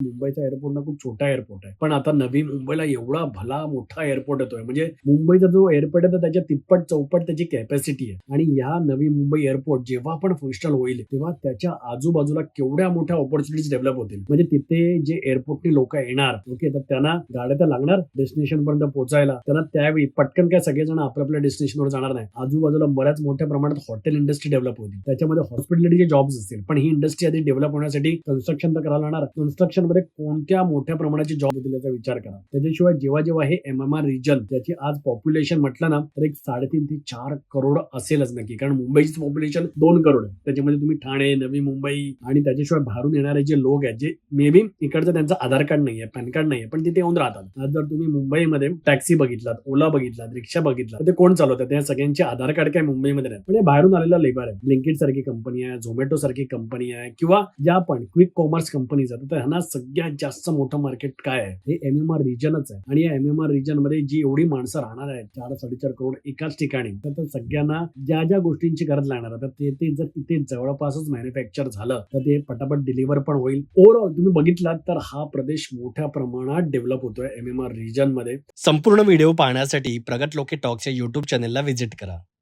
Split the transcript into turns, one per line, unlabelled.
मुंबईचा एअरपोर्ट ना खूप छोटा एअरपोर्ट आहे. पण आता नवी मुंबईला एवढा भला मोठा एअरपोर्ट येतोय. म्हणजे मुंबईचा जो एअरपोर्ट आहे, तर त्याच्या तिप्पट चौपट त्याची कॅपॅसिटी आहे. आणि ह्या नवी मुंबई एअरपोर्ट जेव्हा पण फंक्शनल होईल, तेव्हा त्याच्या आजूबाजूला केवढ्या मोठ्या ऑपॉर्च्युनिटीज डेव्हलप होतील. म्हणजे तिथे जे एअरपोर्टनी लोक येणार, ओके, तर त्यांना गाड्या तर लागणार डेस्टिनेशन पर्यंत पोहोचायला. त्यांना त्यावेळी पटकन काय सगळेजण आपल्या डेस्टिनेशनवर जाणार नाही. आजूबाजूला बऱ्याच मोठ्या प्रमाणात हॉटेल इंडस्ट्री डेव्हलप होती. त्याच्यामध्ये हॉस्पिटॅलिटीचे जॉब्स असतील. पण ही इंडस्ट्री आधी डेव्हलप होण्यासाठी कन्स्ट्रक्शन तर करायला लागणार. कन्स्ट्रक्शन मध्ये कोणत्या मोठ्या प्रमाणाचे जॉब होतील याचा विचार करा. त्याच्याशिवाय जेव्हा हे MMR रिजन, ज्याची आज पॉप्युलेशन म्हटलं ना, तर एक 3.5 ते 4 करोड असेलच नक्की. कारण मुंबईचं पॉप्युलेशन 2 करोड आहे. त्याच्यामध्ये तुम्ही ठाणे, नवी मुंबई आणि त्याच्याशिवाय बाहेरून येणारे जे लोक आहेत, जे मे बी इकडचं त्यांचं आधार कार्ड नाहीये, पॅन कार्ड नाहीये, पण तिथे येऊन राहतात. आज जर तुम्ही मुंबईमध्ये टॅक्सी बघितलात, ओला बघितलात, रिक्षा बघितला, तर ते कोण चालवतात? त्या सगळ्यांचे आधार कार्ड काय मुंबईमध्ये नाही. म्हणजे बाहेरून आलेला लेबर आहे. ब्लिंकिट सारखी कंपनी आहे, झोमॅटो सारखी कंपनी आहे, किंवा ज्या पण क्विक कॉमर्स कंपनीज आहेत, तर ह्यांना सगळ्यात जास्त मोठं मार्केट काय आहे? हे MMR रिजनच आहे. आणि या MMR रिजन मध्ये जी एवढी माणसं राहणार आहेत, 4-4.5 करोड एकाच ठिकाणी, तर सगळ्यांना ज्या ज्या गोष्टींची गरज लागणार आहे, तर ते जर इथे जवळपासच मॅन्युफॅक्चर झालं, तर ते पटापट डिलिव्हर पण होईल. ओव्हरऑल तुम्ही बघितलात तर हा प्रदेश मोठ्या प्रमाणात डेव्हलप होतोय MMR रिजन मध्ये.
संपूर्ण व्हिडिओ पाहण्यासाठी प्रगत लोके टॉक्सच्या YouTube चॅनेलला व्हिजिट करा.